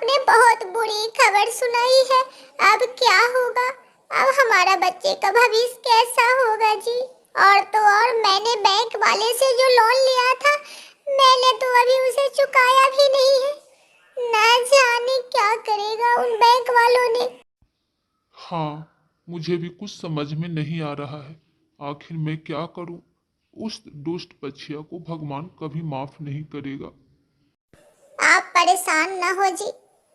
ने बहुत बुरी खबर सुनाई है। अब क्या होगा? अब हमारा बच्चे का भविष्य कैसा होगा जी? और तो और मैंने बैंक वाले से जो लोन लिया था, मैंने तो अभी उसे चुकाया भी नहीं है। ना जाने क्या करेगा उन बैंक वालों ने। हाँ, मुझे भी कुछ समझ में नहीं आ रहा है। आखिर मैं क्या करूं? उस दुष्ट बच्चिया को भगवान कभी माफ नहीं करेगा। आप परेशान ना हो जी,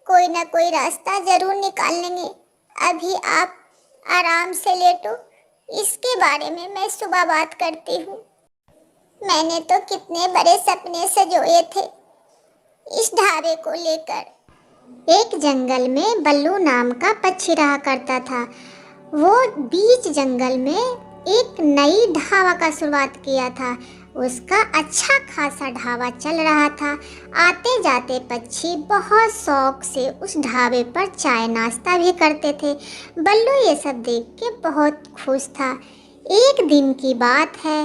कोई ना कोई रास्ता जरूर निकाल लेंगे। अभी आप आराम से लेटो, इसके बारे में मैं सुबह बात करती हूँ। मैंने तो कितने बड़े सपने सजोए थे इस ढाबे को लेकर। एक जंगल में बल्लू नाम का पक्षी रहा करता था। वो बीच जंगल में एक नई ढाबा का शुरुआत किया था। उसका अच्छा खासा ढाबा चल रहा था। आते जाते पक्षी बहुत शौक से उस ढाबे पर चाय नाश्ता भी करते थे। बल्लू ये सब देख के बहुत खुश था। एक दिन की बात है।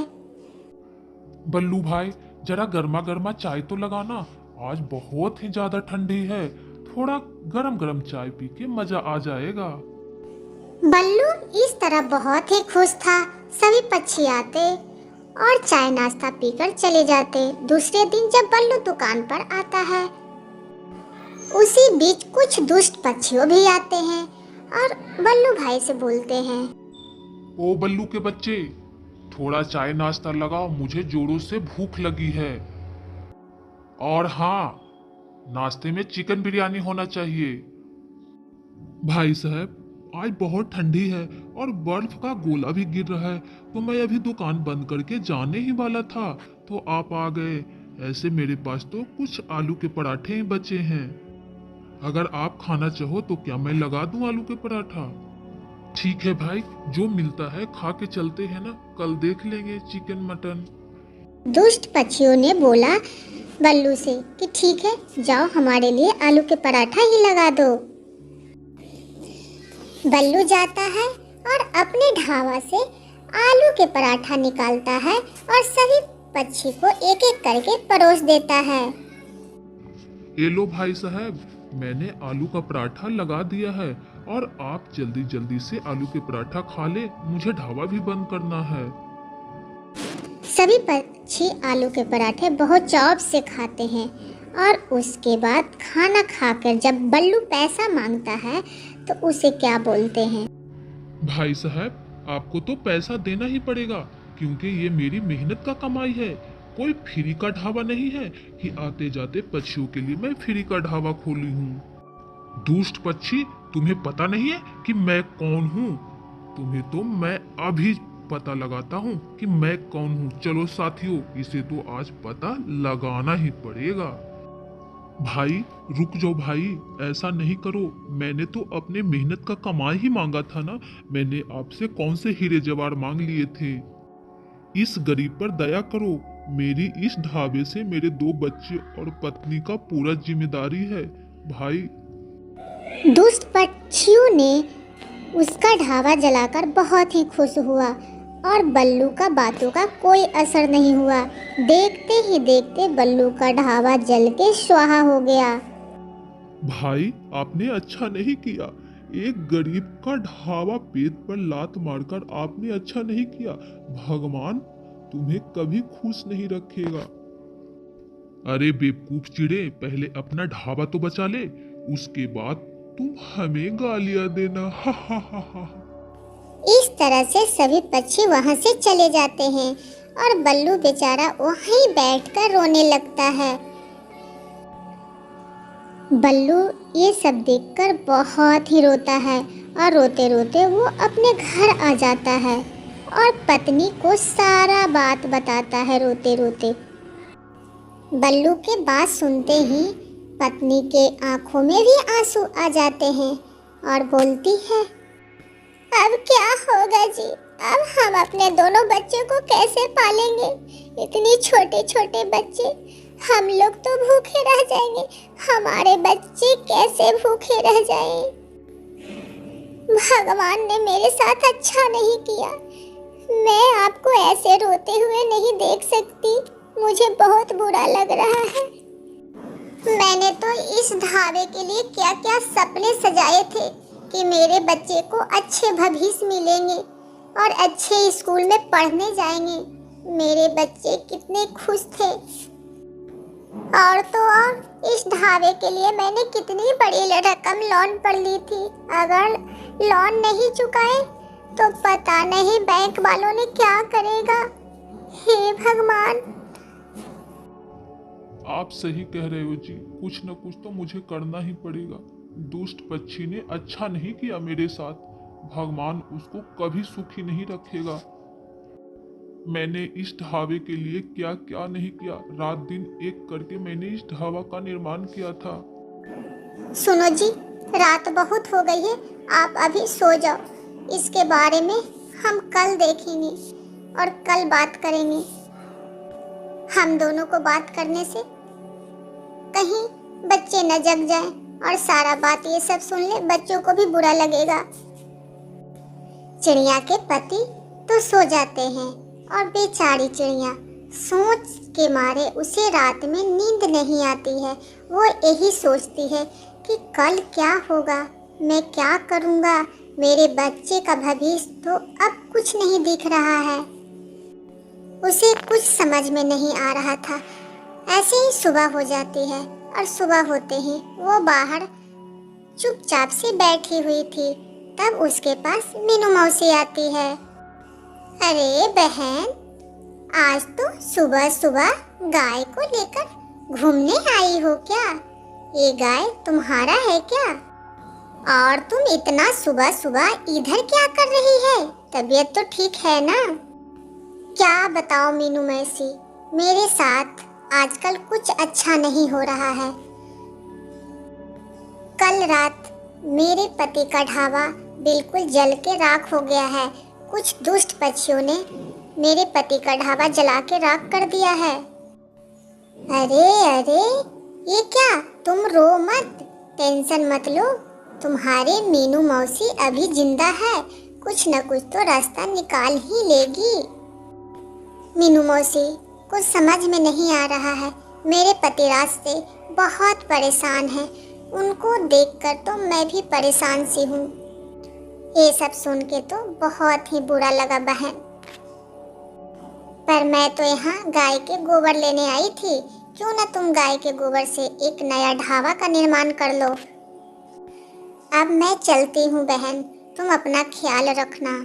बल्लू भाई, जरा गर्मा गर्मा चाय तो लगाना। आज बहुत ही ज्यादा ठंडी है। थोड़ा गरम गरम चाय पी के मजा आ जाएगा। बल्लू इस तरह बहुत ही खुश था। सभी पक्षी आते और चाय नाश्ता पीकर चले जाते। दूसरे दिन जब बल्लू दुकान पर आता है, उसी बीच कुछ दुष्ट पक्षियों भी आते हैं और बल्लू भाई से बोलते हैं। ओ बल्लू के बच्चे, थोड़ा चाय नाश्ता लगाओ, मुझे जोरों से भूख लगी है। और हाँ, नाश्ते में चिकन बिरयानी होना चाहिए। भाई साहब, आज बहुत ठंडी है और बर्फ का गोला भी गिर रहा है, तो मैं अभी दुकान बंद करके जाने ही वाला था, तो आप आ गए। ऐसे मेरे पास तो कुछ आलू के पराठे ही बचे हैं। अगर आप खाना चाहो तो क्या मैं लगा दूं आलू के पराठा? ठीक है भाई, जो मिलता है खा के चलते हैं ना, कल देख लेंगे चिकन मटन। दुष्ट पक्षियों ने बोला बल्लू से कि ठीक है, जाओ हमारे लिए आलू के पराठा ही लगा दो। बल्लू जाता है और अपने ढाबा से आलू के पराठा निकालता है और सभी पक्षी को एक एक करके परोस देता है। ये लो भाई साहब, मैंने आलू का पराठा लगा दिया है और आप जल्दी जल्दी से आलू के पराठा खा ले, मुझे ढाबा भी बंद करना है। सभी पक्षी आलू के पराठे बहुत शौक से खाते हैं और उसके बाद खाना खाकर जब बल्लू पैसा मांगता है तो उसे क्या बोलते हैं। भाई साहब, आपको तो पैसा देना ही पड़ेगा, क्योंकि ये मेरी मेहनत का कमाई है। कोई फ्री का ढाबा नहीं है कि आते जाते पक्षियों के लिए मैं फ्री का ढाबा खोली हूँ। दुष्ट पक्षी, तुम्हें पता नहीं है कि मैं कौन हूँ? तुम्हें तो मैं अभी पता लगाता हूँ कि मैं कौन हूँ। चलो साथियों, इसे तो आज पता लगाना ही पड़ेगा। भाई रुक जाओ भाई, ऐसा नहीं करो। मैंने तो अपने मेहनत का कमाई ही मांगा था ना। मैंने आपसे कौन से हीरे जवाहर मांग लिए थे? इस गरीब पर दया करो। मेरी इस ढाबे से मेरे 2 बच्चे और पत्नी का पूरा जिम्मेदारी है भाई। दुष्ट पक्षियों ने उसका ढाबा जलाकर बहुत ही खुश हुआ और बल्लू का बातों का कोई असर नहीं हुआ। देखते ही देखते बल्लू का ढाबा जल के स्वाहा हो गया। भाई, आपने अच्छा नहीं किया। एक गरीब का ढाबा पेट पर लात मारकर आपने अच्छा नहीं किया। भगवान तुम्हें कभी खुश नहीं रखेगा। अरे बेवकूफ चिड़े, पहले अपना ढाबा तो बचा ले, उसके बाद तुम हमें गालियां देना। हा हा हा हा। इस तरह से सभी पक्षी वहां से चले जाते हैं और बल्लू बेचारा वहीं बैठकर रोने लगता है। बल्लू ये सब देखकर बहुत ही रोता है और रोते रोते वो अपने घर आ जाता है और पत्नी को सारा बात बताता है रोते रोते। बल्लू के बात सुनते ही पत्नी के आंखों में भी आंसू आ जाते हैं और बोलती है, अब क्या होगा जी? अब हम अपने दोनों बच्चों को कैसे पालेंगे? इतने छोटे छोटे बच्चे, हम लोग तो भूखे रह जाएंगे। हमारे बच्चे कैसे भूखे रह जाएं? भगवान ने मेरे साथ अच्छा नहीं किया। मैं आपको ऐसे रोते हुए नहीं देख सकती। मुझे बहुत बुरा लग रहा है। मैंने तो तो इस ढाबे के लिए क्या क्या सपने सजाए थे कि मेरे बच्चे को अच्छे भविष्य मिलेंगे और अच्छे स्कूल में पढ़ने जाएंगे। मेरे बच्चे कितने खुश थे। और तो और इस ढाबे के लिए मैंने कितनी बड़ी रकम लोन पर ली थी। अगर लोन नहीं चुकाए तो पता नहीं बैंक वालों ने क्या करेगा। हे भगवान। आप सही कह रहे हो जी, कुछ न कुछ तो मुझे करना ही पड़ेगा। दुष्ट पक्षी ने अच्छा नहीं किया मेरे साथ, भगवान उसको कभी सुखी नहीं रखेगा। मैंने इस ढाबे के लिए क्या क्या नहीं किया, रात दिन एक करके मैंने इस ढाबा का निर्माण किया था। सुनो जी, रात बहुत हो गई है, आप अभी सो जाओ। इसके बारे में हम कल देखेंगे और कल बात करेंगे। हम दोनों को बात करने से कहीं बच्चे न जग जाएं और सारा बात ये सब सुन ले, बच्चों को भी बुरा लगेगा। चिड़िया के पति तो सो जाते हैं और बेचारी चिड़िया सोच के मारे उसे रात में नींद नहीं आती है। वो यही सोचती है कि कल क्या होगा, मैं क्या करूँगा। मेरे बच्चे का भविष्य तो अब कुछ नहीं दिख रहा है। उसे कुछ समझ में नहीं आ रहा था। ऐसे ही सुबह हो जाती है और सुबह होते ही वो बाहर चुपचाप से बैठी हुई थी। तब उसके पास मीनू मौसी आती है। अरे बहन, आज तो सुबह सुबह गाय को लेकर घूमने आई हो क्या? ये गाय तुम्हारा है क्या? और तुम इतना सुबह सुबह इधर क्या कर रही है? तबीयत तो ठीक है ना? क्या बताओ मीनू मौसी, मेरे साथ आजकल कुछ अच्छा नहीं हो रहा है। कल रात मेरे पति का ढाबा बिल्कुल जल के राख हो गया है। कुछ दुष्ट पक्षियों ने मेरे पति का ढाबा जला के राख कर दिया है। अरे अरे, ये क्या? तुम रो मत, टेंशन मत लो। तुम्हारी मीनू मौसी अभी जिंदा है, कुछ न कुछ तो रास्ता निकाल ही लेगी। मीनू मौसी, कुछ समझ में नहीं आ रहा है। मेरे पति रात से बहुत परेशान हैं। उनको देखकर तो मैं भी परेशान सी हूँ। ये सब सुन के तो बहुत ही बुरा लगा बहन। पर मैं तो यहाँ गाय के गोबर लेने आई थी। क्यों ना तुम गाय के गोबर से एक नया ढाबा का निर्माण कर लो। अब मैं चलती हूँ बहन, तुम अपना ख्याल रखना।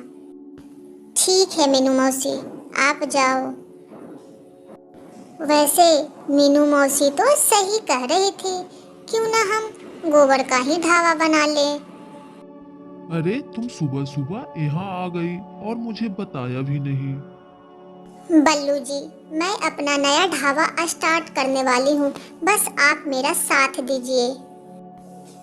ठीक है मीनू मौसी, आप जाओ। वैसे मीनू मौसी तो सही कह रही थी, क्यों ना हम गोबर का ही ढाबा बना ले। अरे तुम सुबह सुबह यहाँ आ गई और मुझे बताया भी नहीं। बल्लू जी, मैं अपना नया ढाबा स्टार्ट करने वाली हूँ, बस आप मेरा साथ दीजिए।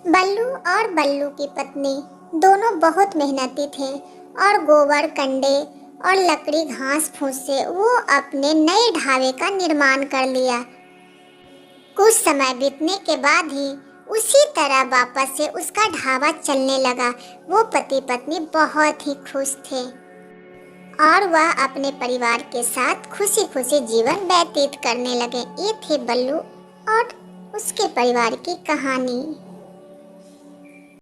बल्लू और बल्लू की पत्नी दोनों बहुत मेहनती थे और गोबर कंडे और लकड़ी घास फूस से वो अपने नए ढाबे का निर्माण कर लिया। कुछ समय बीतने के बाद ही उसी तरह वापस से उसका ढाबा चलने लगा। वो पति पत्नी बहुत ही खुश थे और वह अपने परिवार के साथ खुशी खुशी जीवन व्यतीत करने लगे। ये थे बल्लू और उसके परिवार की कहानी।